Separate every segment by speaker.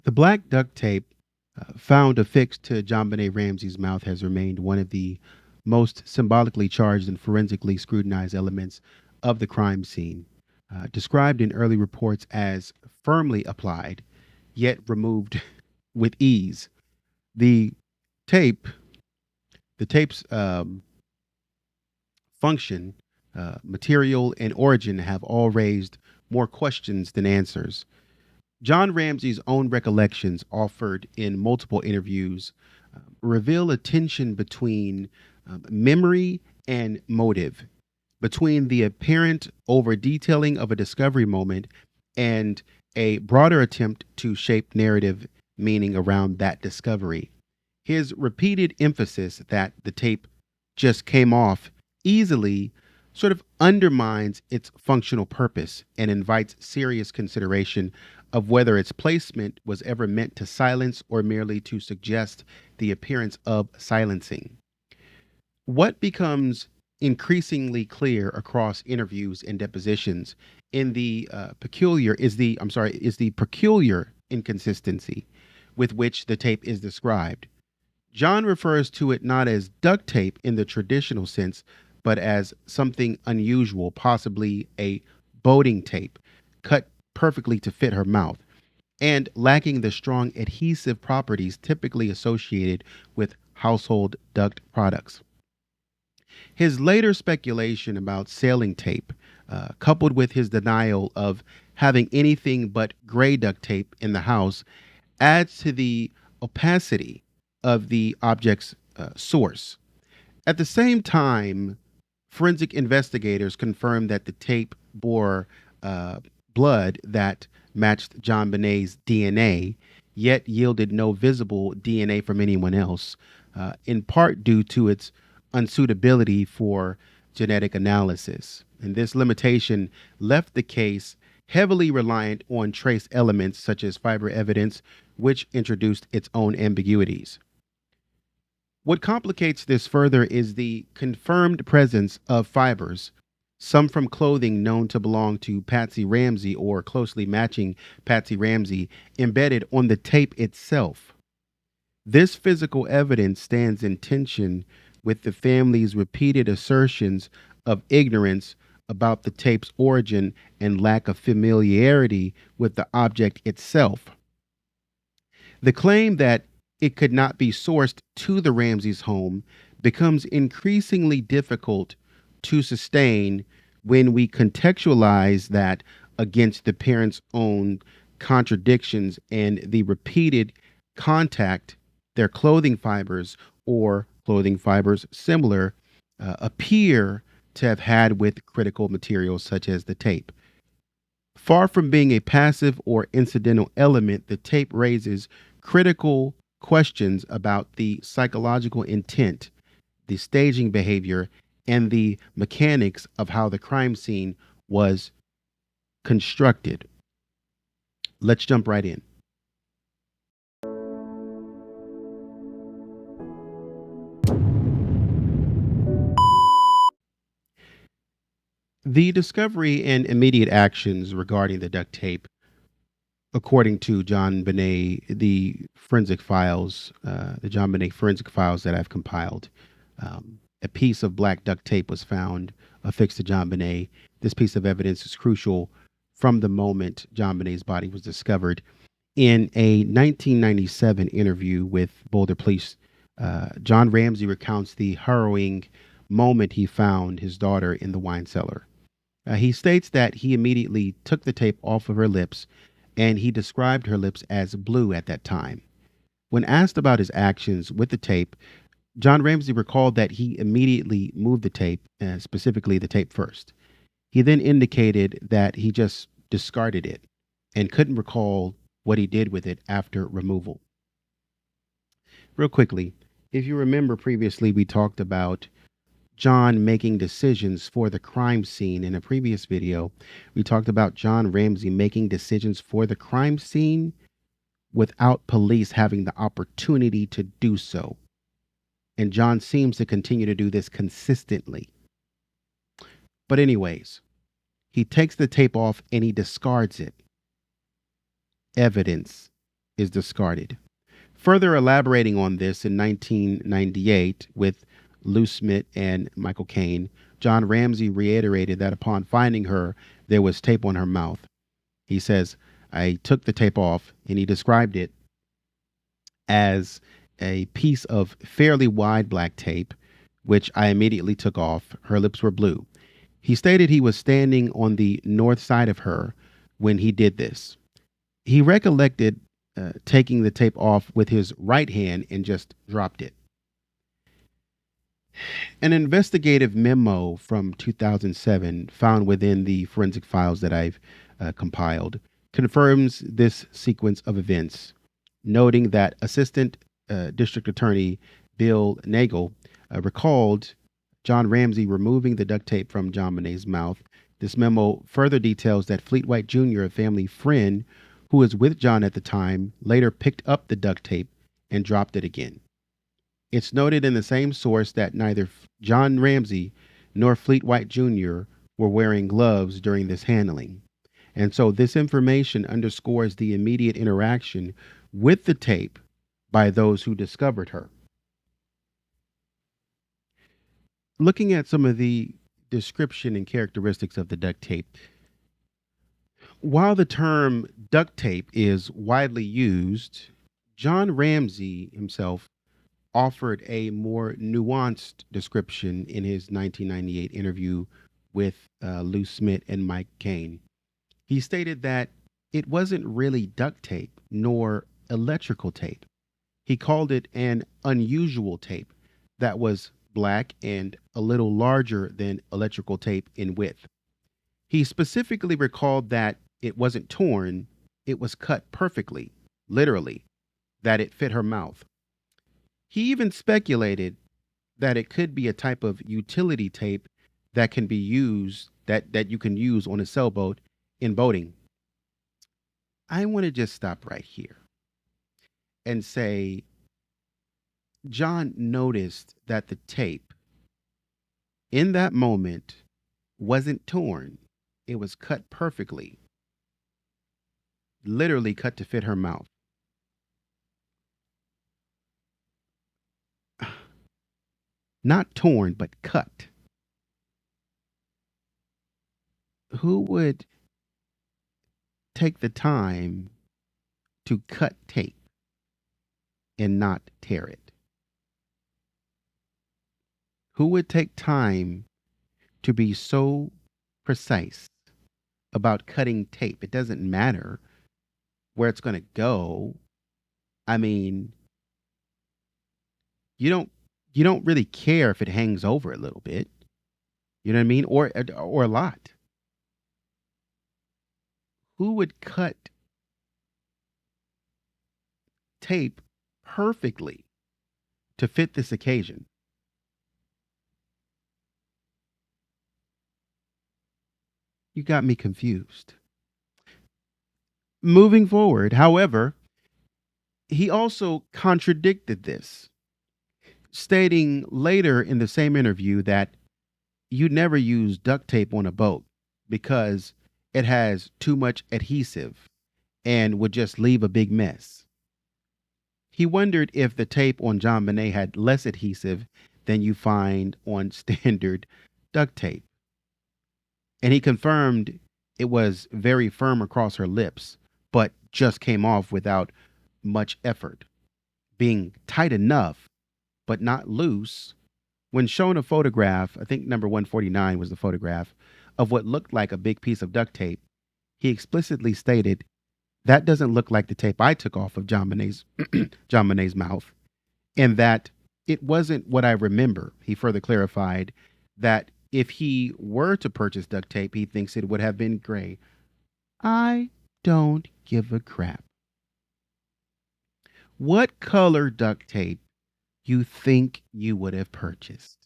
Speaker 1: The black duct tape found affixed to JonBenet Ramsey's mouth has remained one of the most symbolically charged and forensically scrutinized elements of the crime scene. Described in early reports as firmly applied, yet removed with ease. The tape, the tape's function, material, and origin have all raised more questions than answers. John Ramsey's own recollections, offered in multiple interviews, reveal a tension between memory and motive, between the apparent over detailing of a discovery moment and a broader attempt to shape narrative meaning around that discovery. His repeated emphasis that the tape just came off easily sort of undermines its functional purpose and invites serious consideration of whether its placement was ever meant to silence or merely to suggest the appearance of silencing. What becomes increasingly clear across interviews and depositions in the peculiar is the I'm sorry is the peculiar inconsistency with which the tape is described. John refers to it not as duct tape in the traditional sense, but as something unusual, possibly a boating tape, cut perfectly to fit her mouth, and lacking the strong adhesive properties typically associated with household duct products. His later speculation about sailing tape, coupled with his denial of having anything but gray duct tape in the house, adds to the opacity of the object's source. At the same time, forensic investigators confirmed that the tape bore uh, blood that matched John Benet's DNA, yet yielded no visible DNA from anyone else, in part due to its unsuitability for genetic analysis. And this limitation left the case heavily reliant on trace elements such as fiber evidence, which introduced its own ambiguities. What complicates this further is the confirmed presence of fibers, some from clothing known to belong to Patsy Ramsey or closely matching Patsy Ramsey, embedded on the tape itself. This physical evidence stands in tension with the family's repeated assertions of ignorance about the tape's origin and lack of familiarity with the object itself. The claim that it could not be sourced to the Ramses' home becomes increasingly difficult to sustain when we contextualize that against the parents' own contradictions and the repeated contact their clothing fibers or clothing fibers similar appear to have had with critical materials such as the tape. Far from being a passive or incidental element, the tape raises critical questions about the psychological intent, the staging behavior, and the mechanics of how the crime scene was constructed. Let's jump right in. The discovery and immediate actions regarding the duct tape, according to the JonBenet forensic files that I've compiled, a piece of black duct tape was found affixed to JonBenet. This piece of evidence is crucial from the moment JonBenet's body was discovered. In a 1997 interview with Boulder Police, John Ramsey recounts the harrowing moment he found his daughter in the wine cellar. He states that he immediately took the tape off of her lips and he described her lips as blue at that time. When asked about his actions with the tape, John Ramsey recalled that he immediately moved the tape, specifically the tape first. He then indicated that he just discarded it and couldn't recall what he did with it after removal. Real quickly, if you remember previously, we talked about John making decisions for the crime scene in a previous video. We talked about John Ramsey making decisions for the crime scene without police having the opportunity to do so. And John seems to continue to do this consistently. But, anyways, he takes the tape off and he discards it. Evidence is discarded. Further elaborating on this in 1998 with Lou Smith and Michael Caine, John Ramsey reiterated that upon finding her, there was tape on her mouth. He says, I took the tape off, and he described it as a piece of fairly wide black tape, which I immediately took off. Her lips were blue. He stated he was standing on the north side of her when he did this. He recollected taking the tape off with his right hand and just dropped it. An investigative memo from 2007 found within the forensic files that I've compiled confirms this sequence of events, noting that Assistant District Attorney Bill Nagel recalled John Ramsey removing the duct tape from JonBenet's mouth. This memo further details that Fleet White Jr., a family friend who was with John at the time, later picked up the duct tape and dropped it again. It's noted in the same source that neither John Ramsey nor Fleet White Jr. were wearing gloves during this handling. And so this information underscores the immediate interaction with the tape by those who discovered her. Looking at some of the description and characteristics of the duct tape, while the term duct tape is widely used, John Ramsey himself offered a more nuanced description in his 1998 interview with Lou Smith and Mike Caine. He stated that it wasn't really duct tape nor electrical tape. He called it an unusual tape that was black and a little larger than electrical tape in width. He specifically recalled that it wasn't torn, it was cut perfectly, literally, that it fit her mouth. He even speculated that it could be a type of utility tape that can be used, that you can use on a sailboat in boating. I want to just stop right here and say John noticed that the tape in that moment wasn't torn. It was cut perfectly, literally cut to fit her mouth. Not torn, but cut. Who would take the time to cut tape and not tear it? Who would take time to be so precise about cutting tape? It doesn't matter where it's going to go. I mean, you don't really care if it hangs over a little bit. You know what I mean? Or a lot. Who would cut tape perfectly to fit this occasion? You got me confused. Moving forward, however, he also contradicted this, stating later in the same interview that you never use duct tape on a boat because it has too much adhesive and would just leave a big mess. He wondered if the tape on JonBenet had less adhesive than you find on standard duct tape. And he confirmed it was very firm across her lips, but just came off without much effort, being tight enough, but not loose. When shown a photograph, I think number 149 was the photograph, of what looked like a big piece of duct tape, he explicitly stated, that doesn't look like the tape I took off of JonBenet's mouth, and that it wasn't what I remember. He further clarified that if he were to purchase duct tape, he thinks it would have been gray. I don't give a crap. What color duct tape you think you would have purchased?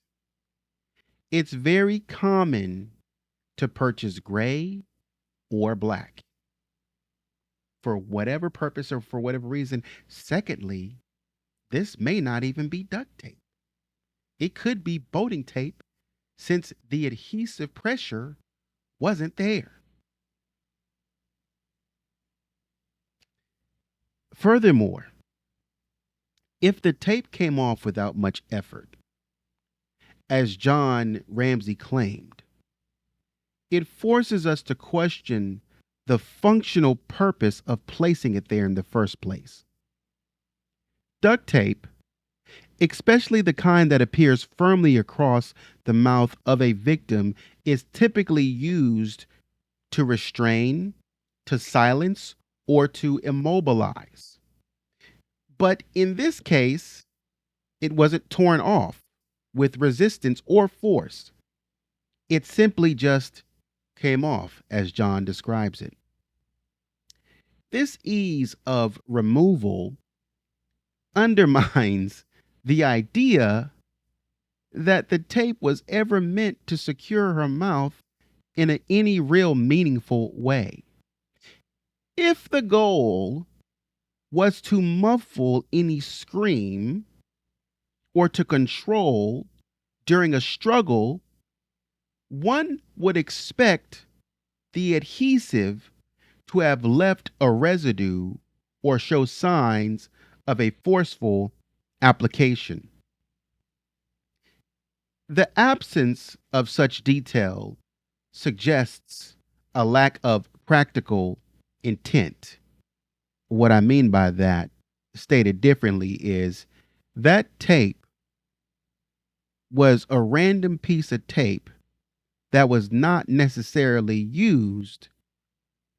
Speaker 1: It's very common to purchase gray or black for whatever purpose or for whatever reason. Secondly, this may not even be duct tape. It could be boating tape since the adhesive pressure wasn't there. Furthermore, if the tape came off without much effort, as John Ramsey claimed, it forces us to question the functional purpose of placing it there in the first place. Duct tape, especially the kind that appears firmly across the mouth of a victim, is typically used to restrain, to silence, or to immobilize. But in this case, it wasn't torn off with resistance or force. It simply just came off, as John describes it. This ease of removal undermines the idea that the tape was ever meant to secure her mouth in any real meaningful way. If the goal was to muffle any scream or to control during a struggle, one would expect the adhesive to have left a residue or show signs of a forceful application. The absence of such detail suggests a lack of practical intent. What I mean by that, stated differently, is that tape was a random piece of tape that was not necessarily used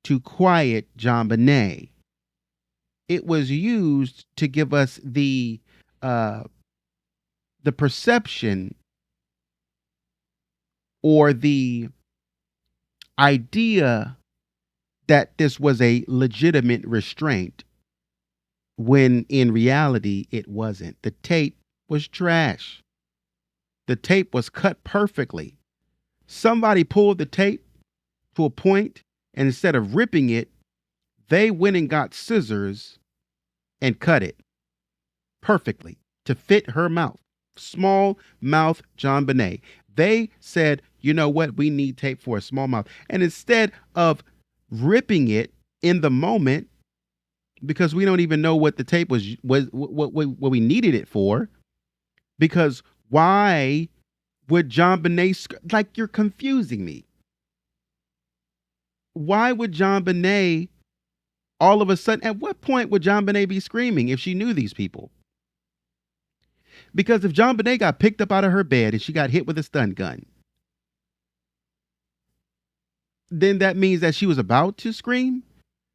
Speaker 1: to quiet JonBenet. It was used to give us the perception or the idea that this was a legitimate restraint, when in reality it wasn't. The tape was trash. The tape was cut perfectly. Somebody pulled the tape to a point, and instead of ripping it, they went and got scissors and cut it perfectly to fit her mouth. Small mouth JonBenet. They said, you know what, we need tape for a small mouth. And instead of ripping it in the moment, because we don't even know what the tape was what we needed it for, because why would JonBenet, like, you're confusing me. Why would JonBenet all of a sudden, at what point would JonBenet be screaming if she knew these people? Because if JonBenet got picked up out of her bed and she got hit with a stun gun, then that means that she was about to scream.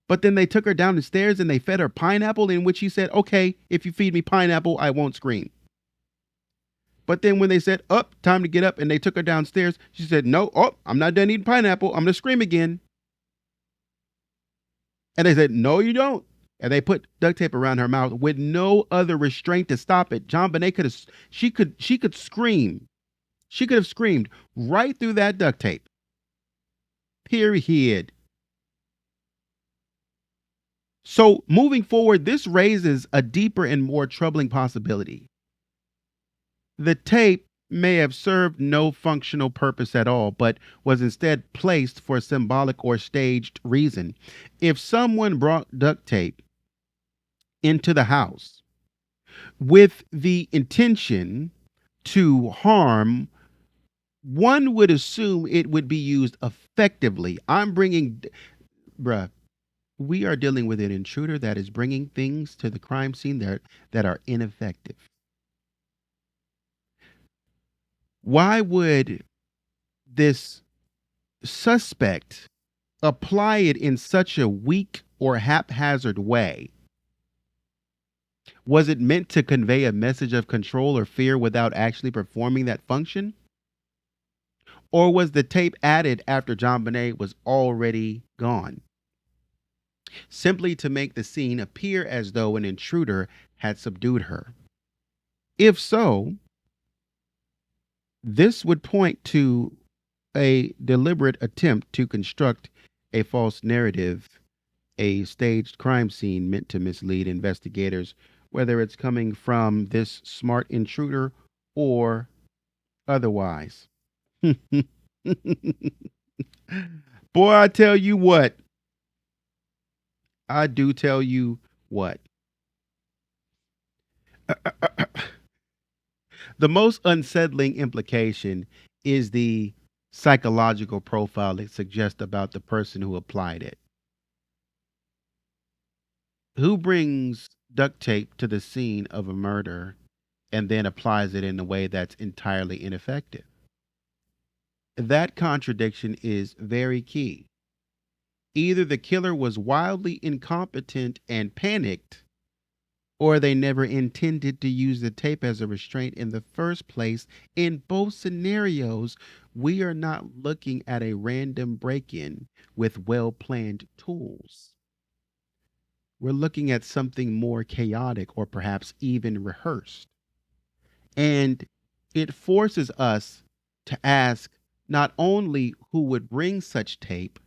Speaker 1: But then they took her down the stairs and they fed her pineapple, in which she said, okay, if you feed me pineapple, I won't scream. But then when they said, up, time to get up, and they took her downstairs, she said, no, I'm not done eating pineapple. I'm going to scream again. And they said, no, you don't. And they put duct tape around her mouth with no other restraint to stop it. JonBenet could scream. She could have screamed right through that duct tape. Period. So moving forward, this raises a deeper and more troubling possibility. The tape may have served no functional purpose at all, but was instead placed for a symbolic or staged reason. If someone brought duct tape into the house with the intention to harm, one would assume it would be used effectively. We are dealing with an intruder that is bringing things to the crime scene that are ineffective. Why would this suspect apply it in such a weak or haphazard way? Was it meant to convey a message of control or fear without actually performing that function? Or was the tape added after JonBenet was already gone, simply to make the scene appear as though an intruder had subdued her? If so, this would point to a deliberate attempt to construct a false narrative, a staged crime scene meant to mislead investigators, whether it's coming from this smart intruder or otherwise. Boy, I tell you what. I do tell you what. The most unsettling implication is the psychological profile it suggests about the person who applied it. Who brings duct tape to the scene of a murder and then applies it in a way that's entirely ineffective? That contradiction is very key. Either the killer was wildly incompetent and panicked, or they never intended to use the tape as a restraint in the first place. In both scenarios, we are not looking at a random break in with well planned tools. We're looking at something more chaotic or perhaps even rehearsed. And it forces us to ask not only who would bring such tape,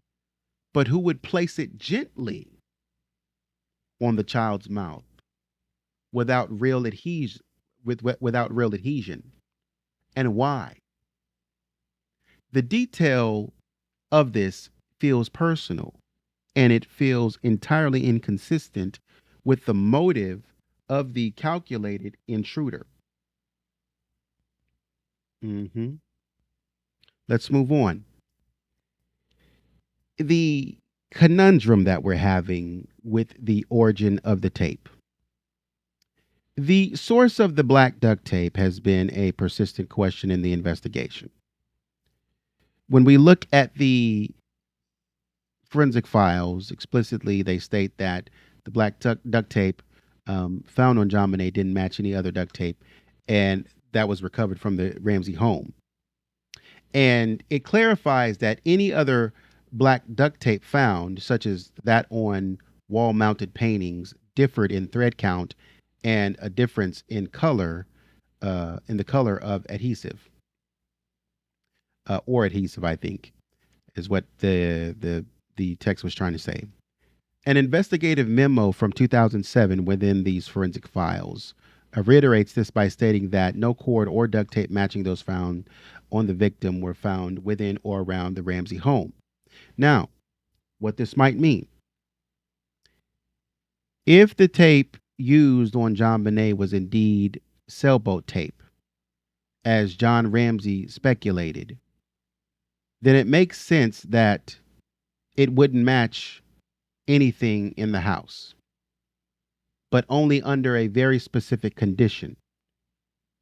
Speaker 1: but who would place it gently on the child's mouth without real adhesion, without real adhesion, and why. The detail of this feels personal, and it feels entirely inconsistent with the motive of the calculated intruder. hmm Let's move on. The conundrum that we're having with the origin of the tape. The source of the black duct tape has been a persistent question in the investigation. When we look at the forensic files, explicitly they state that the black duct tape found on JonBenet didn't match any other duct tape, and that was recovered from the Ramsey home. And it clarifies that any other black duct tape found, such as that on wall mounted paintings, differed in thread count and a difference in the color of adhesive or adhesive, I think, is what the text was trying to say. An investigative memo from 2007 within these forensic files reiterates this by stating that no cord or duct tape matching those found on the victim were found within or around the Ramsey home. Now, what this might mean. If the tape used on JonBenet was indeed sailboat tape, as John Ramsey speculated, then it makes sense that it wouldn't match anything in the house, but only under a very specific condition.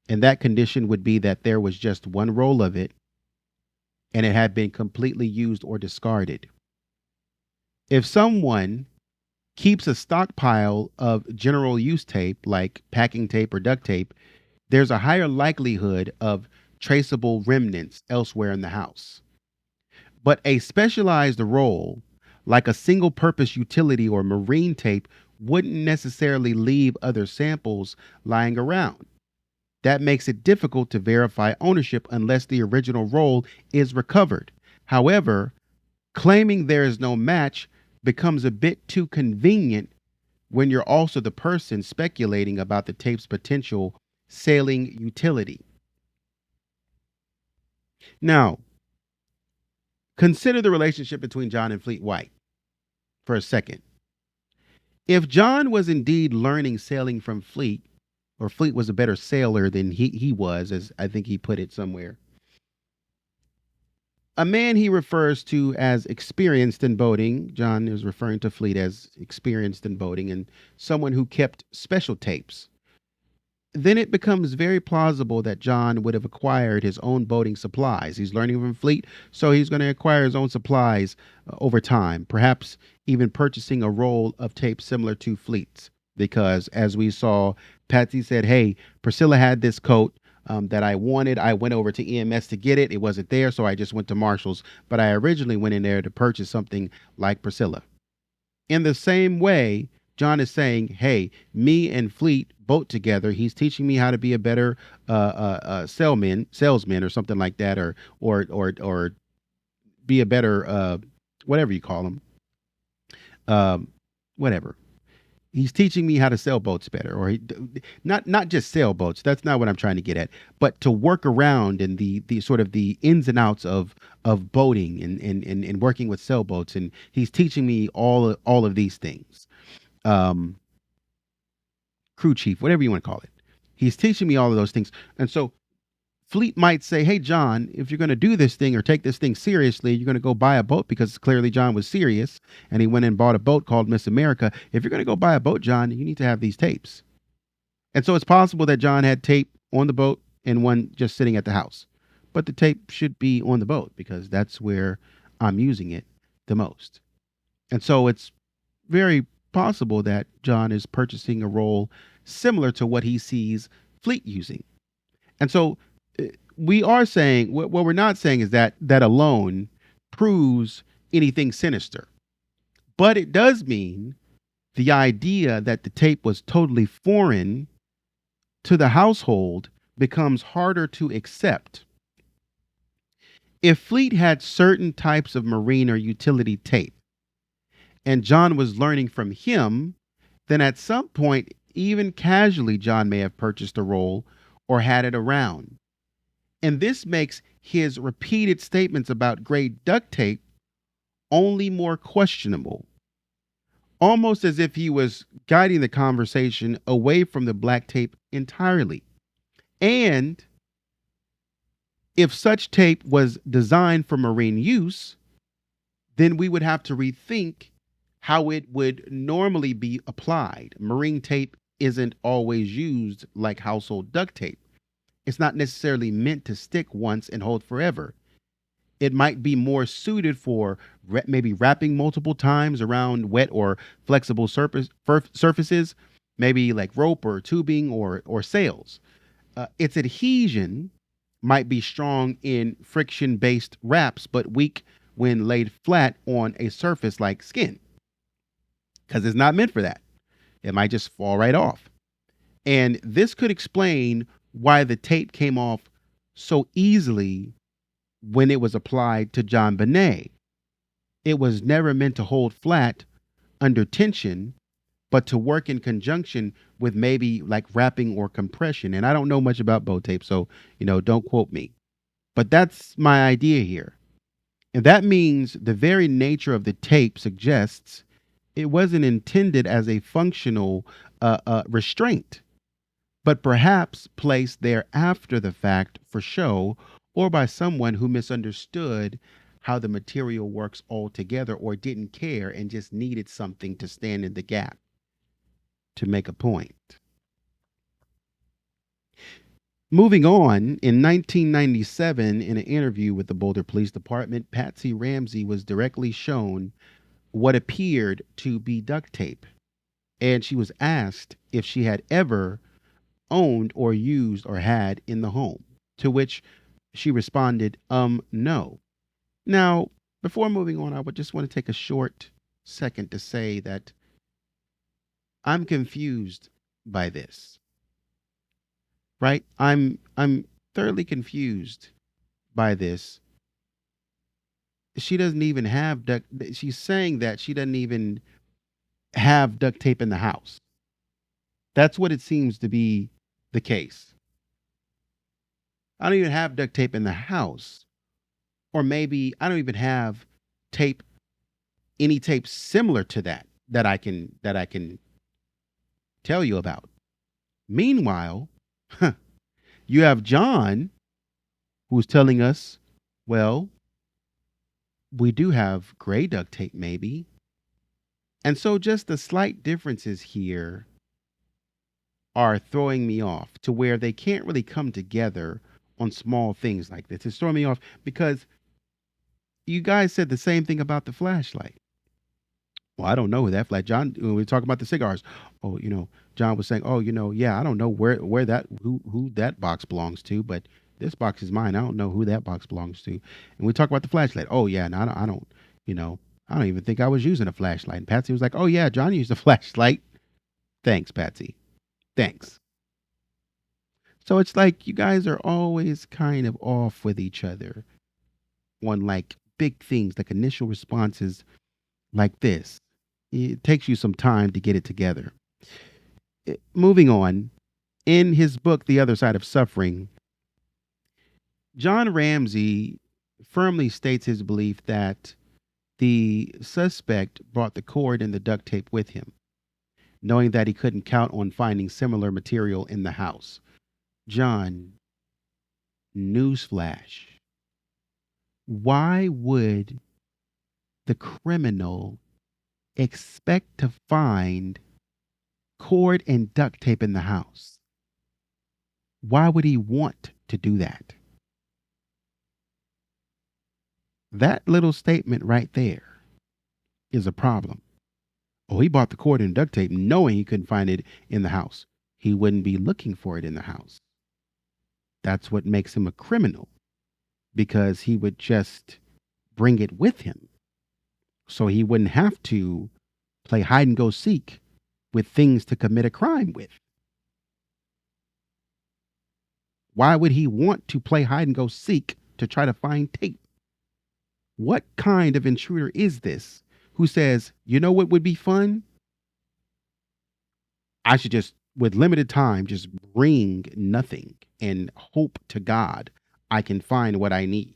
Speaker 1: And that condition would be that there was just one roll of it and it had been completely used or discarded. If someone keeps a stockpile of general use tape like packing tape or duct tape, there's a higher likelihood of traceable remnants elsewhere in the house. But a specialized roll, like a single purpose utility or marine tape, wouldn't necessarily leave other samples lying around. That makes it difficult to verify ownership unless the original roll is recovered. However, claiming there is no match becomes a bit too convenient when you're also the person speculating about the tape's potential sailing utility. Now, consider the relationship between John and Fleet White for a second. If John was indeed learning sailing from Fleet, or Fleet was a better sailor than he was, as I think he put it somewhere, a man he refers to as experienced in boating, John is referring to Fleet as experienced in boating, and someone who kept special tapes, then it becomes very plausible that John would have acquired his own boating supplies. He's learning from Fleet, so he's going to acquire his own supplies over time, perhaps even purchasing a roll of tape similar to Fleet's. Because as we saw, Patsy said, hey, Priscilla had this coat that I wanted. I went over to EMS to get it. It wasn't there, so I just went to Marshall's. But I originally went in there to purchase something like Priscilla. In the same way, John is saying, hey, me and Fleet boat together. He's teaching me how to be a better salesman or something like that, or be a better whatever you call him, um, whatever. He's teaching me how to sail boats better, or not just sailboats. That's not what I'm trying to get at, but to work around in the sort of the ins and outs of boating and working with sailboats. And he's teaching me all of these things. Um, Crew chief, whatever you want to call it. He's teaching me all of those things. And so Fleet might say, hey, John, if you're going to do this thing or take this thing seriously, you're going to go buy a boat, because clearly John was serious and he went and bought a boat called Miss America. If you're going to go buy a boat, John, you need to have these tapes. And so it's possible that John had tape on the boat and one just sitting at the house. But the tape should be on the boat because that's where I'm using it the most. And so it's very possible that John is purchasing a roll similar to what he sees Fleet using. And so we are saying, what we're not saying is that that alone proves anything sinister. But it does mean the idea that the tape was totally foreign to the household becomes harder to accept. If Fleet had certain types of marine or utility tape, and John was learning from him, then at some point, even casually, John may have purchased a roll or had it around. And this makes his repeated statements about gray duct tape only more questionable, almost as if he was guiding the conversation away from the black tape entirely. And if such tape was designed for marine use, then we would have to rethink how it would normally be applied. Marine tape isn't always used like household duct tape. It's not necessarily meant to stick once and hold forever. It might be more suited for maybe wrapping multiple times around wet or flexible surfaces, maybe like rope or tubing or sails. Its adhesion might be strong in friction-based wraps, but weak when laid flat on a surface like skin, because it's not meant for that. It might just fall right off. And this could explain why the tape came off so easily when it was applied to JonBenet. It was never meant to hold flat under tension, but to work in conjunction with maybe like wrapping or compression. And I don't know much about bow tape, so, don't quote me. But that's my idea here. And that means the very nature of the tape suggests it wasn't intended as a functional restraint, but perhaps placed there after the fact for show, or by someone who misunderstood how the material works altogether, or didn't care and just needed something to stand in the gap to make a point. Moving on, in 1997, in an interview with the Boulder Police Department, Patsy Ramsey was directly shown what appeared to be duct tape. And she was asked if she had ever owned or used or had in the home, to which she responded, no. Now, before moving on, I would just want to take a short second to say that I'm confused by this. Right? I'm thoroughly confused by this. She doesn't even have duct. She's saying that she doesn't even have duct tape in the house. That's what it seems to be the case. I don't even have duct tape in the house. Or maybe I don't even have tape, any tape similar to that I can tell you about. Meanwhile, you have John who's telling us, well, we do have gray duct tape maybe. And so just the slight differences here are throwing me off to where they can't really come together on small things like this. It's throwing me off because you guys said the same thing about the flashlight. Well, I don't know who that flash. John, when we talk about the cigars, oh, John was saying, oh, yeah, I don't know where that who that box belongs to, but this box is mine. I don't know who that box belongs to. And we talk about the flashlight. Oh yeah, no, I don't, I don't even think I was using a flashlight. And Patsy was like, oh yeah, John used a flashlight. Thanks, Patsy. Thanks. So it's like you guys are always kind of off with each other on like big things, like initial responses like this. It takes you some time to get it together. Moving on, in his book, The Other Side of Suffering, John Ramsey firmly states his belief that the suspect brought the cord and the duct tape with him. knowing that he couldn't count on finding similar material in the house. John, newsflash. Why would the criminal expect to find cord and duct tape in the house? Why would he want to do that? That little statement right there is a problem. Oh, he bought the cord and duct tape knowing he couldn't find it in the house. He wouldn't be looking for it in the house. That's what makes him a criminal, because he would just bring it with him. So he wouldn't have to play hide and go seek with things to commit a crime with. Why would he want to play hide and go seek to try to find tape? What kind of intruder is this who says, you know what would be fun? I should just, with limited time, just bring nothing and hope to God I can find what I need.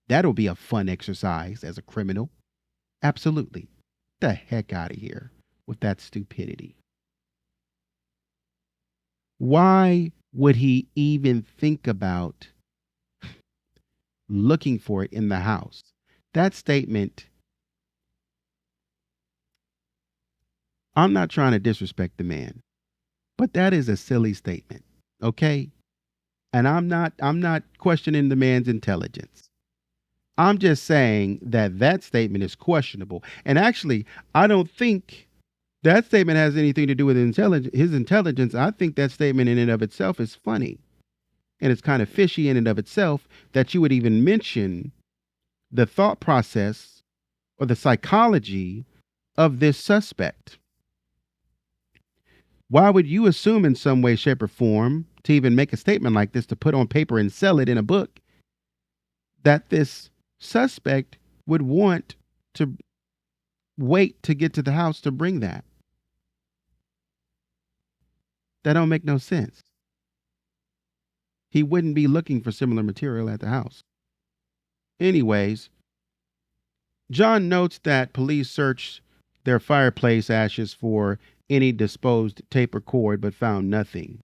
Speaker 1: That'll be a fun exercise as a criminal. Absolutely. The heck out of here with that stupidity. Why would he even think about looking for it in the house? That statement, I'm not trying to disrespect the man, but that is a silly statement. Okay? And I'm not questioning the man's intelligence. I'm just saying that that statement is questionable. And actually, I don't think that statement has anything to do with his intelligence. I think that statement in and of itself is funny. And it's kind of fishy in and of itself that you would even mention the thought process or the psychology of this suspect. Why would you assume in some way, shape, or form to even make a statement like this, to put on paper and sell it in a book, that this suspect would want to wait to get to the house to bring that? That don't make no sense. He wouldn't be looking for similar material at the house. Anyways, John notes that police searched their fireplace ashes for any disposed tape or cord, but found nothing.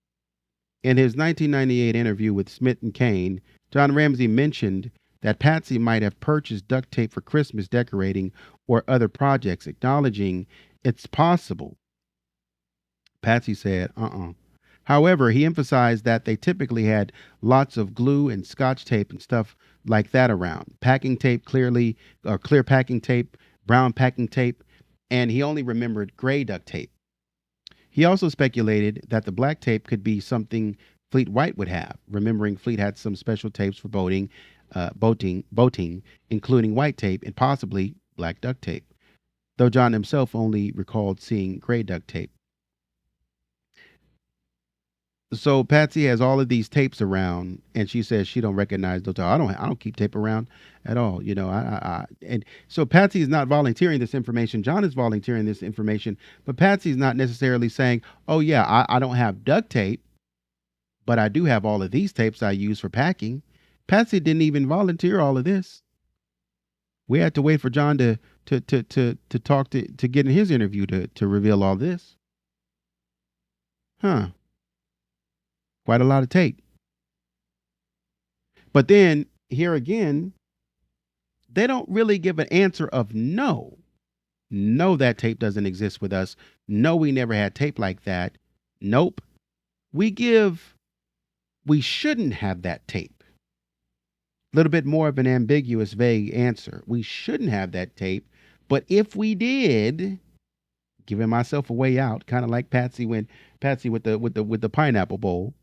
Speaker 1: In his 1998 interview with Smith and Kane, John Ramsey mentioned that Patsy might have purchased duct tape for Christmas decorating or other projects, acknowledging it's possible. Patsy said, However, he emphasized that they typically had lots of glue and scotch tape and stuff like that around. Packing tape, clear packing tape, brown packing tape, and he only remembered gray duct tape. He also speculated that the black tape could be something Fleet White would have, remembering Fleet had some special tapes for boating, including white tape and possibly black duct tape, though John himself only recalled seeing gray duct tape. So Patsy has all of these tapes around, and she says she don't recognize those. I don't keep tape around at all. And so Patsy is not volunteering this information. John is volunteering this information, but Patsy is not necessarily saying, "Oh yeah, I don't have duct tape, but I do have all of these tapes I use for packing." Patsy didn't even volunteer all of this. We had to wait for John to talk to get in his interview to reveal all this. Huh. Quite a lot of tape. But then here again, they don't really give an answer of no. No, that tape doesn't exist with us. No, we never had tape like that. Nope. We shouldn't have that tape. A little bit more of an ambiguous, vague answer. We shouldn't have that tape. But if we did, giving myself a way out, kind of like Patsy with the pineapple bowl.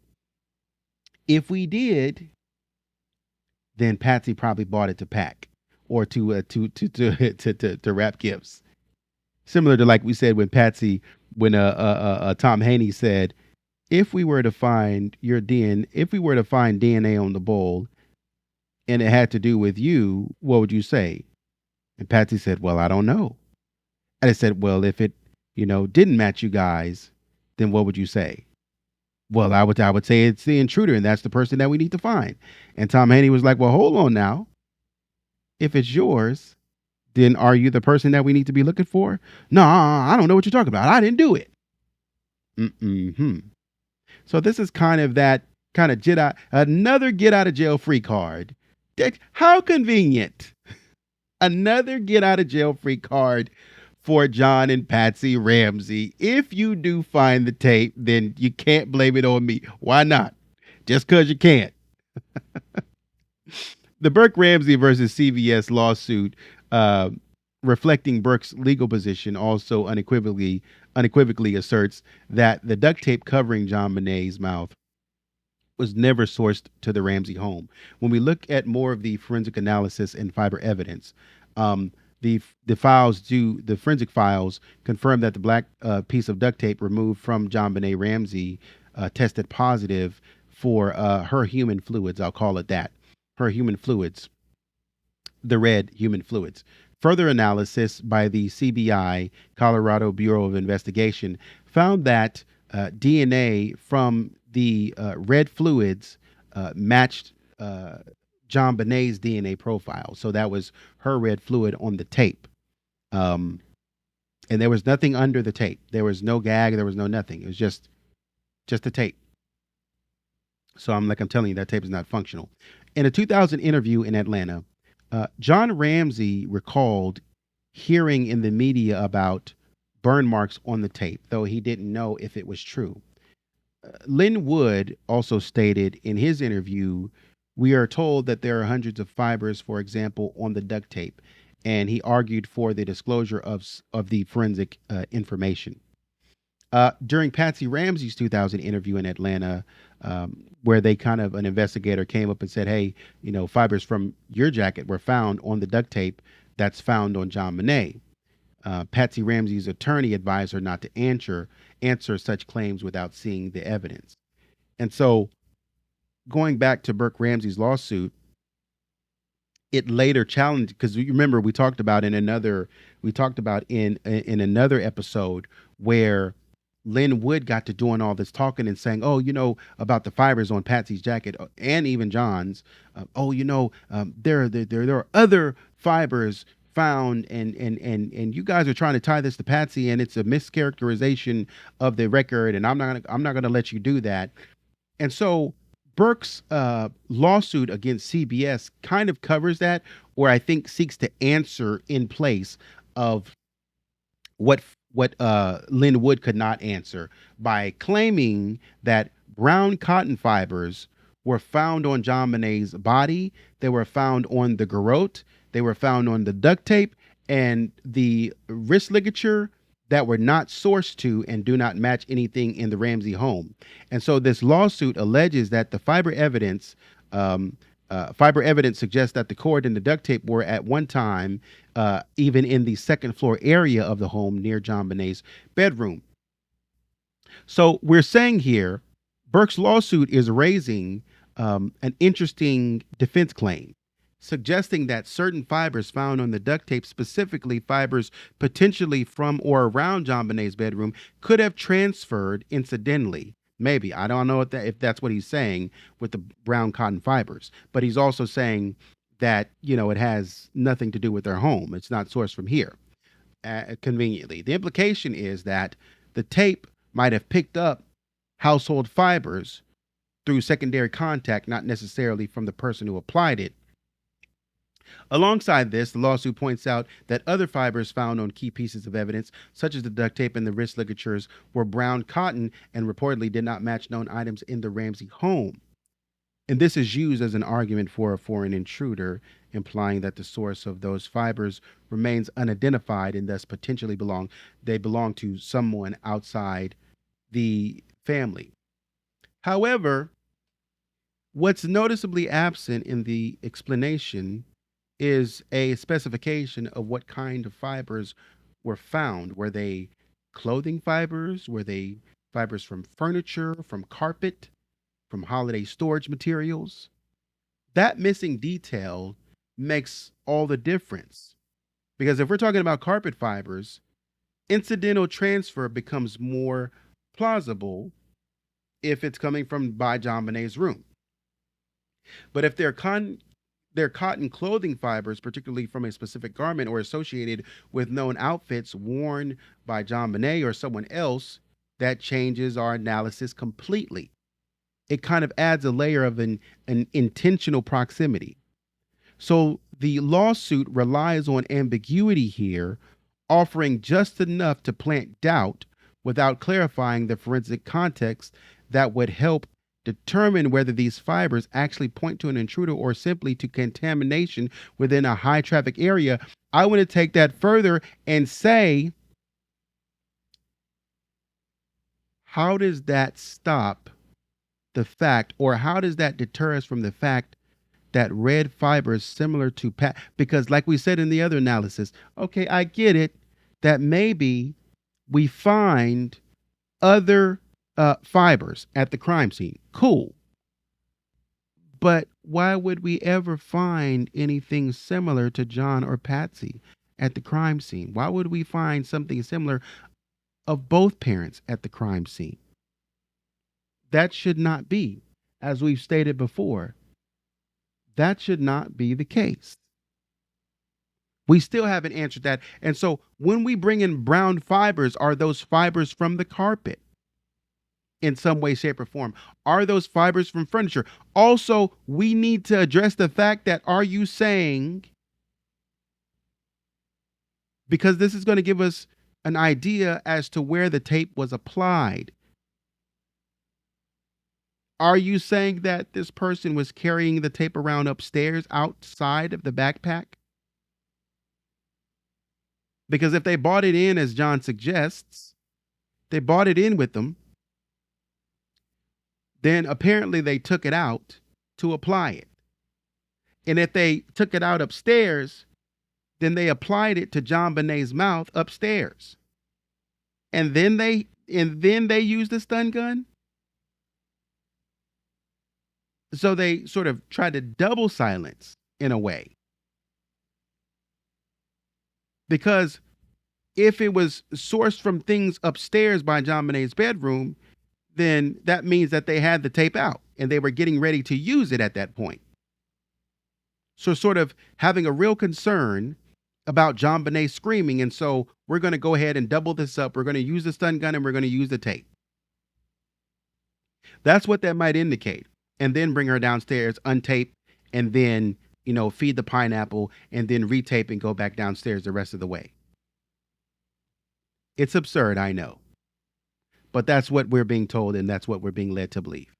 Speaker 1: If we did, then Patsy probably bought it to pack or to wrap gifts. Similar to like we said when Tom Haney said, if we were to find DNA on the bowl and it had to do with you, what would you say? And Patsy said, well, I don't know. And I said, well, if it, didn't match you guys, then what would you say? Well, I would say it's the intruder, and that's the person that we need to find. And Tom Haney was like, well, hold on now. If it's yours, then are you the person that we need to be looking for? No, I don't know what you're talking about. I didn't do it. Mm-hmm. So this is kind of that kind of another get out of jail free card. How convenient. Another get out of jail free card for John and Patsy Ramsey. If you do find the tape, then you can't blame it on me. Why not? Just because you can't. The Burke Ramsey versus CBS lawsuit, uh, reflecting Burke's legal position, also unequivocally asserts that the duct tape covering JonBenet's mouth was never sourced to the Ramsey home. When we look at more of the forensic analysis and fiber evidence, um, the forensic files confirm that the black piece of duct tape removed from JonBenet Ramsey tested positive for her human fluids. I'll call it that. Her human fluids, the red human fluids. Further analysis by the CBI, Colorado Bureau of Investigation, found that DNA from the red fluids matched JonBenet's DNA profile. So that was her red fluid on the tape. Um, and there was nothing under the tape. There was no gag. There was no nothing. It was just a tape. So I'm telling you, that tape is not functional. In a 2000 interview in Atlanta, John Ramsey recalled hearing in the media about burn marks on the tape, though he didn't know if it was true. Lynn Wood also stated in his interview, we are told that there are hundreds of fibers, for example, on the duct tape, and he argued for the disclosure of the forensic information. During Patsy Ramsey's 2000 interview in Atlanta, where an investigator came up and said, hey, fibers from your jacket were found on the duct tape that's found on JonBenet. Patsy Ramsey's attorney advised her not to answer such claims without seeing the evidence. And so, going back to Burke Ramsey's lawsuit, it later challenged, because you remember we talked about in another episode where Lynn Wood got to doing all this talking and saying, oh, about the fibers on Patsy's jacket and even John's. There are other fibers found, and you guys are trying to tie this to Patsy, and it's a mischaracterization of the record, and I'm not gonna let you do that. And so Burke's lawsuit against CBS kind of covers that, or I think seeks to answer in place of what Lynn Wood could not answer by claiming that brown cotton fibers were found on JonBenet's body. They were found on the garrote. They were found on the duct tape and the wrist ligature that were not sourced to and do not match anything in the Ramsey home. And so this lawsuit alleges that the fiber evidence suggests that the cord and the duct tape were at one time even in the second floor area of the home near JonBenet's bedroom. So we're saying here, Burke's lawsuit is raising an interesting defense claim, suggesting that certain fibers found on the duct tape, specifically fibers potentially from or around JonBenet's bedroom, could have transferred incidentally. Maybe. I don't know if that's what he's saying with the brown cotton fibers. But he's also saying that, it has nothing to do with their home. It's not sourced from here, conveniently. The implication is that the tape might have picked up household fibers through secondary contact, not necessarily from the person who applied it. Alongside this, the lawsuit points out that other fibers found on key pieces of evidence, such as the duct tape and the wrist ligatures, were brown cotton and reportedly did not match known items in the Ramsey home. And this is used as an argument for a foreign intruder, implying that the source of those fibers remains unidentified and thus potentially belong to someone outside the family. However, what's noticeably absent in the explanation is a specification of what kind of fibers were found. Were they clothing fibers? Were they fibers from furniture, from carpet, from holiday storage materials? That missing detail makes all the difference. Because if we're talking about carpet fibers, incidental transfer becomes more plausible if it's coming from by JonBenet's room. But if they're cotton clothing fibers, particularly from a specific garment or associated with known outfits worn by JonBenet or someone else, that changes our analysis completely. It kind of adds a layer of an intentional proximity. So the lawsuit relies on ambiguity here, offering just enough to plant doubt without clarifying the forensic context that would help determine whether these fibers actually point to an intruder or simply to contamination within a high traffic area. I want to take that further and say, how does that stop the fact, or how does that deter us from the fact that red fiber is similar to because like we said in the other analysis, okay, I get it that maybe we find other fibers at the crime scene. Cool. But why would we ever find anything similar to John or Patsy at the crime scene? Why would we find something similar of both parents at the crime scene? That should not be, as we've stated before, that should not be the case. We still haven't answered that. And so when we bring in brown fibers, are those fibers from the carpet in some way, shape, or form? Are those fibers from furniture? Also, we need to address the fact that, are you saying, because this is going to give us an idea as to where the tape was applied, are you saying that this person was carrying the tape around upstairs outside of the backpack? Because if they bought it in, as John suggests, they bought it in with them, then apparently they took it out to apply it. And if they took it out upstairs, then they applied it to JonBenet's mouth upstairs. And then they used the stun gun. So they sort of tried to double silence in a way. Because if it was sourced from things upstairs by JonBenet's bedroom, then that means that they had the tape out and they were getting ready to use it at that point. So sort of having a real concern about JonBenet screaming. And so we're going to go ahead and double this up. We're going to use the stun gun and we're going to use the tape. That's what that might indicate. And then bring her downstairs, untape, and then, feed the pineapple and then retape and go back downstairs the rest of the way. It's absurd, I know. But that's what we're being told, and that's what we're being led to believe.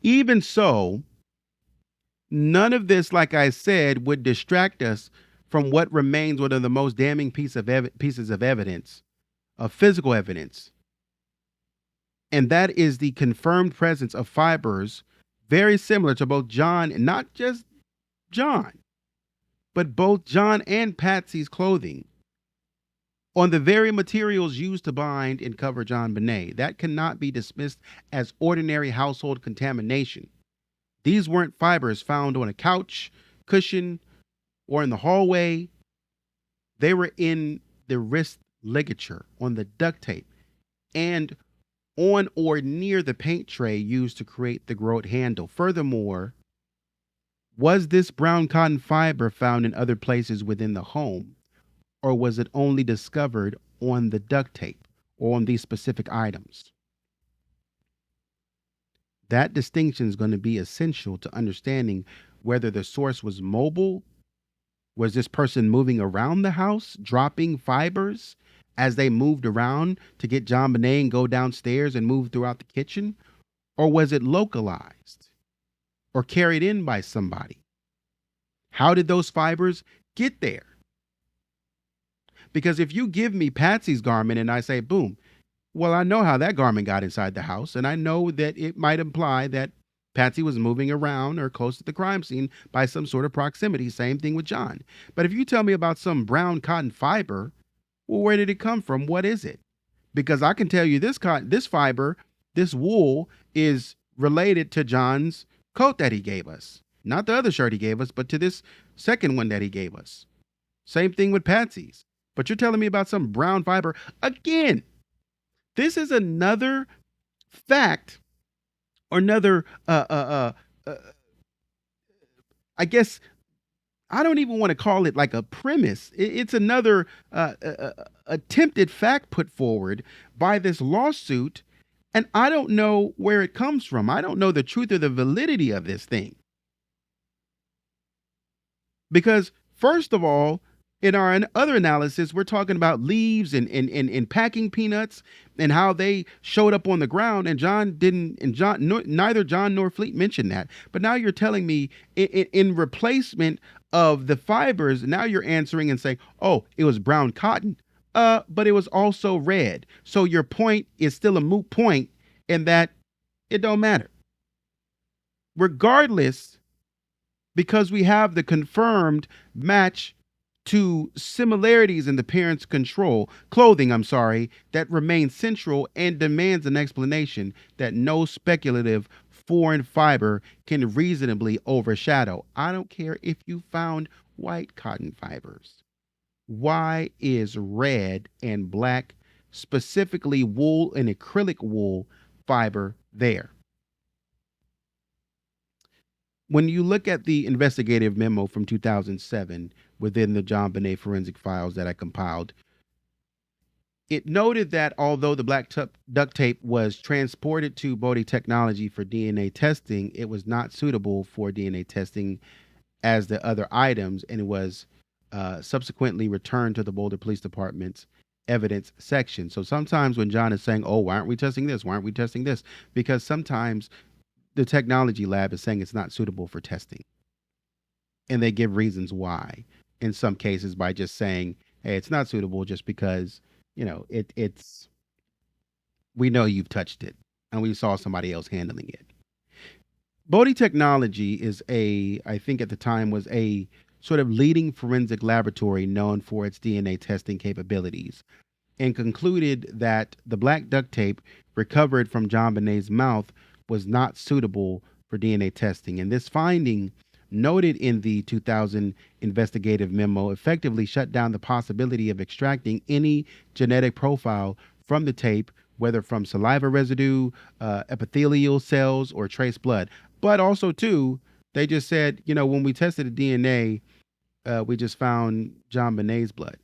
Speaker 1: Even so, none of this, like I said, would distract us from what remains one of the most damning pieces of evidence, of physical evidence. And that is the confirmed presence of fibers very similar to both John, and not just John, but both John and Patsy's clothing on the very materials used to bind and cover JonBenet. That cannot be dismissed as ordinary household contamination. These weren't fibers found on a couch, cushion, or in the hallway. They were in the wrist ligature, on the duct tape, and on or near the paint tray used to create the groat handle. Furthermore, was this brown cotton fiber found in other places within the home, or was it only discovered on the duct tape or on these specific items? That distinction is going to be essential to understanding whether the source was mobile. Was this person moving around the house, dropping fibers as they moved around to get JonBenet and go downstairs and move throughout the kitchen? Or was it localized or carried in by somebody? How did those fibers get there? Because if you give me Patsy's garment and I say, boom, well, I know how that garment got inside the house, and I know that it might imply that Patsy was moving around or close to the crime scene by some sort of proximity. Same thing with John. But if you tell me about some brown cotton fiber, well, where did it come from? What is it? Because I can tell you this fiber, this wool is related to John's coat that he gave us. Not the other shirt he gave us, but to this second one that he gave us. Same thing with Patsy's. But you're telling me about some brown fiber. Again, this is another fact or another, I guess, I don't even want to call it like a premise. It's another attempted fact put forward by this lawsuit. And I don't know where it comes from. I don't know the truth or the validity of this thing. Because, first of all, in our other analysis, we're talking about leaves and packing peanuts and how they showed up on the ground. And John didn't, and neither John nor Fleet mentioned that. But now you're telling me in replacement of the fibers, now you're answering and saying, oh, it was brown cotton. But it was also red. So your point is still a moot point in that it don't matter. Regardless, because we have the confirmed match to similarities in the parents' clothing, that remains central and demands an explanation that no speculative foreign fiber can reasonably overshadow. I don't care if you found white cotton fibers. Why is red and black, specifically wool and acrylic wool fiber, there? When you look at the investigative memo from 2007 within the JonBenet forensic files that I compiled, it noted that although the duct tape was transported to Bodhi Technology for DNA testing, it was not suitable for DNA testing as the other items, and it was subsequently returned to the Boulder Police Department's evidence section. So sometimes when John is saying, oh, why aren't we testing this? Why aren't we testing this? Because sometimes the technology lab is saying it's not suitable for testing. And they give reasons why, in some cases by just saying, hey, it's not suitable just because, it's, we know you've touched it and we saw somebody else handling it. Bodhi Technology I think at the time was a sort of leading forensic laboratory known for its DNA testing capabilities, and concluded that the black duct tape recovered from JonBenet's mouth was not suitable for DNA testing. And this finding, noted in the 2000 investigative memo, effectively shut down the possibility of extracting any genetic profile from the tape, whether from saliva residue, epithelial cells, or trace blood. But also, too, they just said, when we tested the DNA, we just found JonBenet's blood.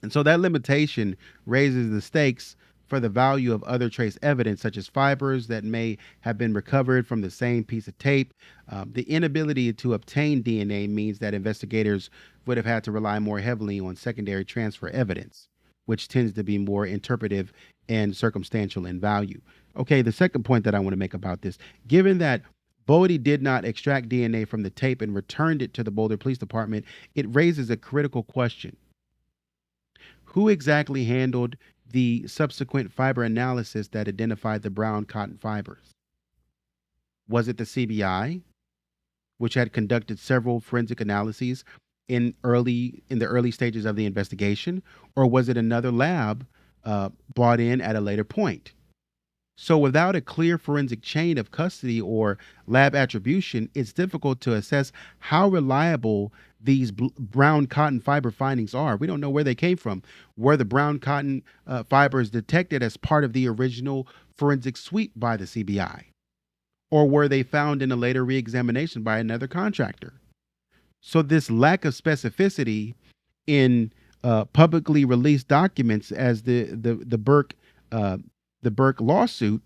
Speaker 1: And so that limitation raises the stakes for the value of other trace evidence, such as fibers that may have been recovered from the same piece of tape. The inability to obtain DNA means that investigators would have had to rely more heavily on secondary transfer evidence, which tends to be more interpretive and circumstantial in value. Okay, the second point that I want to make about this, given that Bodhi did not extract DNA from the tape and returned it to the Boulder Police Department, it raises a critical question. Who exactly handled the subsequent fiber analysis that identified the brown cotton fibers? Was it the CBI, which had conducted several forensic analyses in the early stages of the investigation, or was it another lab brought in at a later point? So without a clear forensic chain of custody or lab attribution, it's difficult to assess how reliable these brown cotton fiber findings are. We don't know where they came from. Were the brown cotton fibers detected as part of the original forensic sweep by the CBI? Or were they found in a later reexamination by another contractor? So this lack of specificity in publicly released documents, as the Burke lawsuit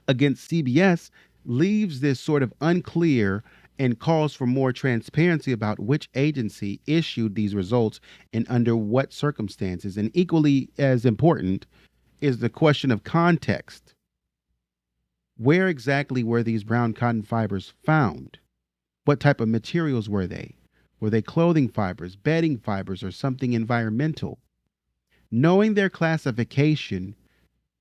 Speaker 1: against CBS, leaves this sort of unclear and calls for more transparency about which agency issued these results and under what circumstances. And equally as important is the question of context. Where exactly were these brown cotton fibers found? What type of materials were they? Were they clothing fibers, bedding fibers, or something environmental? Knowing their classification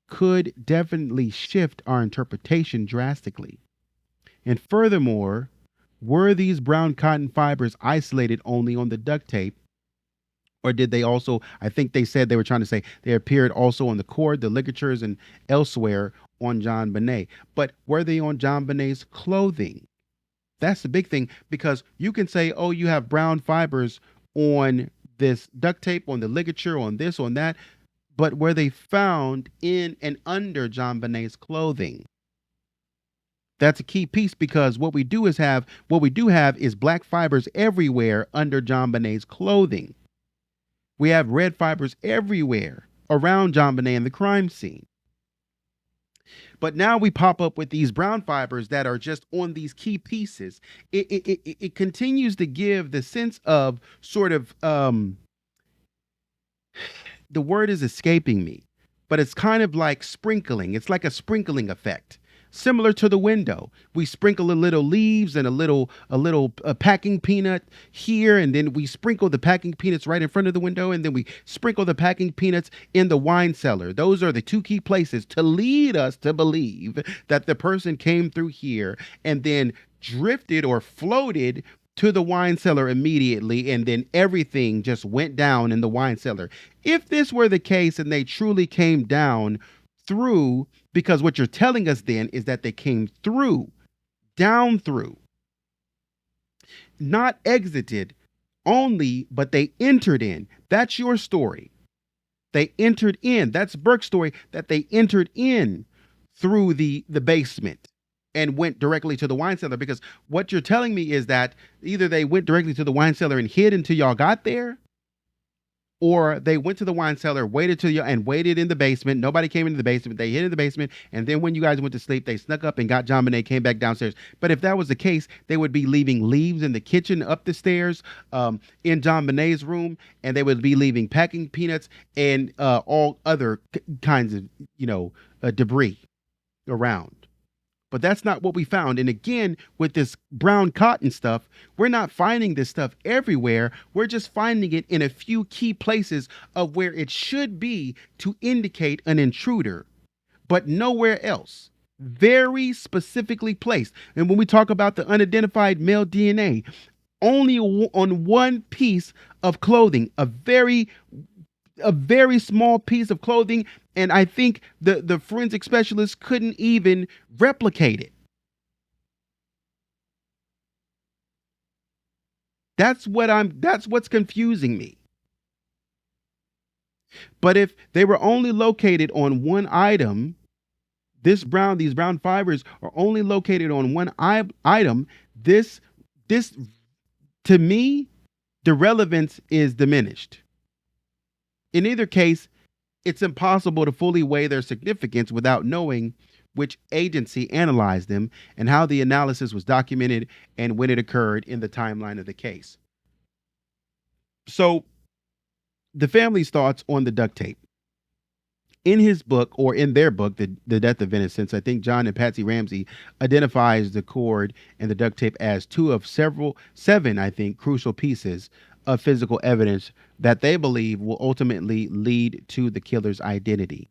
Speaker 1: could definitely shift our interpretation drastically. And furthermore, were these brown cotton fibers isolated only on the duct tape? Or did they also, I think they said they were trying to say they appeared also on the cord, the ligatures, and elsewhere on JonBenet. But were they on JonBenet's clothing? That's the big thing, because you can say, oh, you have brown fibers on this duct tape, on the ligature, on this, on that. But were they found in and under JonBenet's clothing? That's a key piece because what we do have is black fibers everywhere under JonBenet's clothing. We have red fibers everywhere around JonBenet and the crime scene. But now we pop up with these brown fibers that are just on these key pieces. It continues to give the sense of sort of the word is escaping me, but it's kind of like sprinkling. It's like a sprinkling effect. Similar to the window, we sprinkle a little leaves and a little packing peanut here, and then we sprinkle the packing peanuts right in front of the window, and then we sprinkle the packing peanuts in the wine cellar. Those are the two key places to lead us to believe that the person came through here and then drifted or floated to the wine cellar immediately, and then everything just went down in the wine cellar. If this were the case and they truly came down through, because what you're telling us then is that they came through, down through, not exited only, but they entered in. That's your story. They entered in. That's Burke's story, that they entered in through the basement and went directly to the wine cellar. Because what you're telling me is that either they went directly to the wine cellar and hid until y'all got there, or they went to the wine cellar, waited till you and waited in the basement. Nobody came into the basement. They hid in the basement, and then when you guys went to sleep, they snuck up and got JonBenet, came back downstairs. But if that was the case, they would be leaving leaves in the kitchen, up the stairs, in JonBenet's room, and they would be leaving packing peanuts and all other kinds of debris around. But that's not what we found. And again, with this brown cotton stuff, we're not finding this stuff everywhere. We're just finding it in a few key places of where it should be to indicate an intruder, but nowhere else. Very specifically placed. And when we talk about the unidentified male DNA, only on one piece of clothing, a very small piece of clothing, and I think the forensic specialist couldn't even replicate it. That's what's confusing me. But if they were only located on one item, these brown fibers are only located on one item, this to me, the relevance is diminished. In either case, it's impossible to fully weigh their significance without knowing which agency analyzed them and how the analysis was documented and when it occurred in the timeline of the case. So, the family's thoughts on the duct tape. In his book, or in their book, The Death of Innocence, I think John and Patsy Ramsey identifies the cord and the duct tape as two of seven, I think, crucial pieces of physical evidence that they believe will ultimately lead to the killer's identity.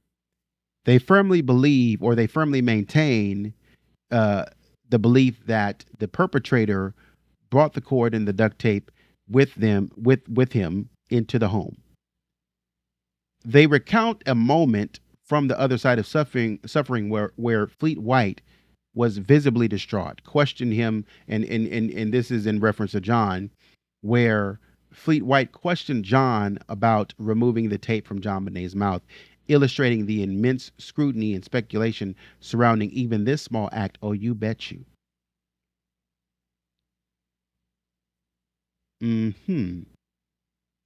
Speaker 1: They firmly believe, or they firmly maintain, the belief that the perpetrator brought the cord and the duct tape with him into the home. They recount a moment from the other side of suffering where Fleet White was visibly distraught, questioned him, and this is in reference to John, where Fleet White questioned John about removing the tape from JonBenet's mouth, illustrating the immense scrutiny and speculation surrounding even this small act. Oh, you bet you.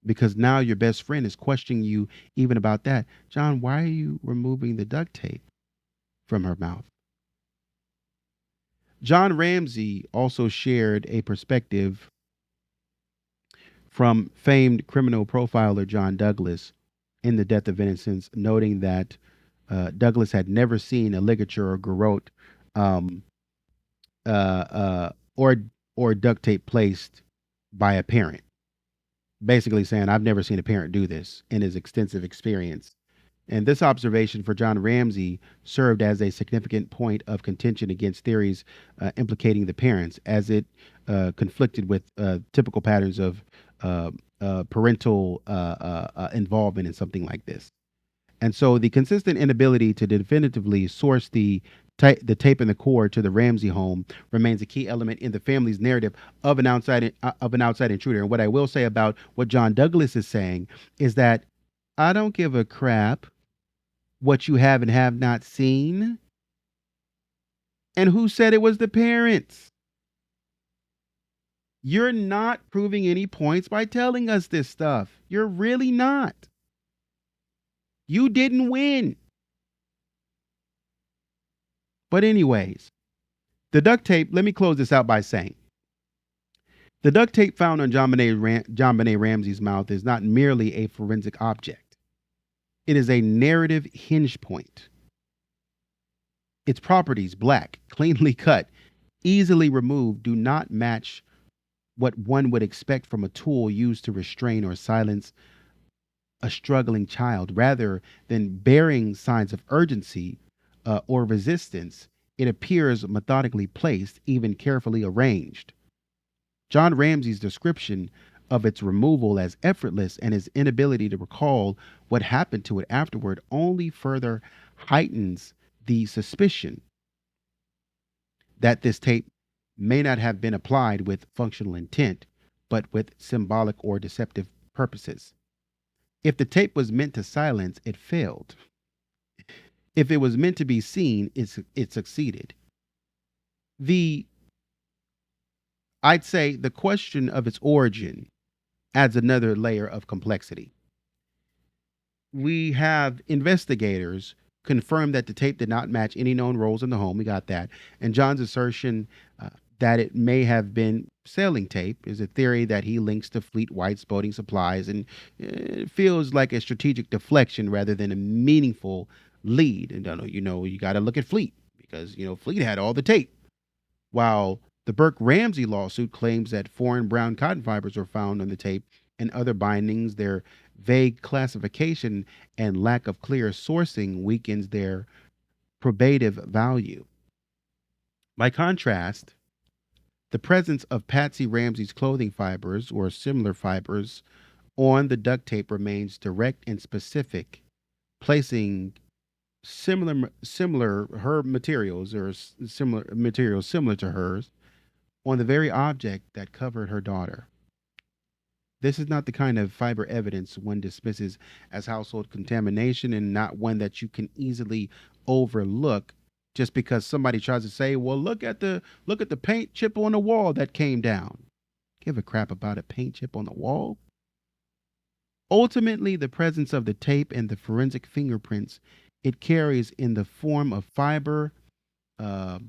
Speaker 1: Because now your best friend is questioning you even about that. John, why are you removing the duct tape from her mouth? John Ramsey also shared a perspective from famed criminal profiler John Douglas in The Death of Innocence, noting that Douglas had never seen a ligature or garrote or duct tape placed by a parent. Basically saying, I've never seen a parent do this in his extensive experience. And this observation for John Ramsey served as a significant point of contention against theories implicating the parents, as it conflicted with typical patterns of parental involvement in something like this. And so the consistent inability to definitively source the tape and the cord to the Ramsey home remains a key element in the family's narrative of an outside intruder. And what I will say about what John Douglas is saying is that I don't give a crap what you have and have not seen. And who said it was the parents? You're not proving any points by telling us this stuff. You're really not. You didn't win. But, anyways, the duct tape, let me close this out by saying the duct tape found on John Benet Ramsey's mouth is not merely a forensic object, it is a narrative hinge point. Its properties, black, cleanly cut, easily removed, do not match what one would expect from a tool used to restrain or silence a struggling child. Rather than bearing signs of urgency or resistance, it appears methodically placed, even carefully arranged. John Ramsey's description of its removal as effortless and his inability to recall what happened to it afterward only further heightens the suspicion that this tape may not have been applied with functional intent, but with symbolic or deceptive purposes. If the tape was meant to silence, it failed. If it was meant to be seen, it succeeded. The I'd say the question of its origin adds another layer of complexity. We have investigators confirm that the tape did not match any known roles in the home. We got that. And John's assertion that it may have been sailing tape is a theory that he links to Fleet White's boating supplies, and it feels like a strategic deflection rather than a meaningful lead. And you got to look at Fleet because Fleet had all the tape, while the Burke Ramsey lawsuit claims that foreign brown cotton fibers were found on the tape and other bindings. Their vague classification and lack of clear sourcing weakens their probative value. By contrast, the presence of Patsy Ramsey's clothing fibers or similar fibers on the duct tape remains direct and specific, placing similar her materials or similar materials similar to hers on the very object that covered her daughter. This is not the kind of fiber evidence one dismisses as household contamination, and not one that you can easily overlook just because somebody tries to say, "Well, look at the paint chip on the wall that came down." Give a crap about a paint chip on the wall. Ultimately, the presence of the tape and the forensic fingerprints it carries in the form of fiber, uh,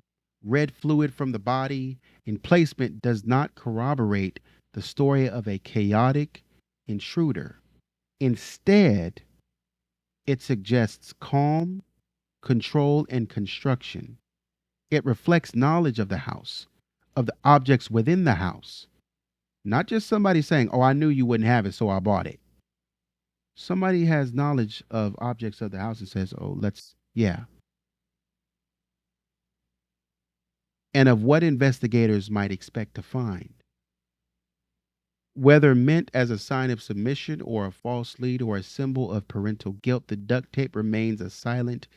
Speaker 1: red fluid from the body, and placement does not corroborate the story of a chaotic intruder. Instead, it suggests calm, control, and construction. It reflects knowledge of the house, of the objects within the house. Not just somebody saying, "Oh, I knew you wouldn't have it, so I bought it." Somebody has knowledge of objects of the house and says, "Oh, yeah." And of what investigators might expect to find. Whether meant as a sign of submission or a false lead or a symbol of parental guilt, the duct tape remains a silent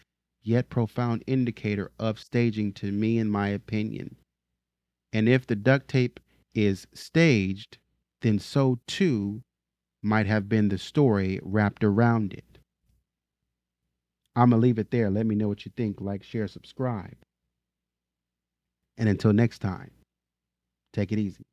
Speaker 1: yet profound indicator of staging to me, in my opinion. And if the duct tape is staged, then so too might have been the story wrapped around it. I'm going to leave it there. Let me know what you think. Like, share, subscribe. And until next time, take it easy.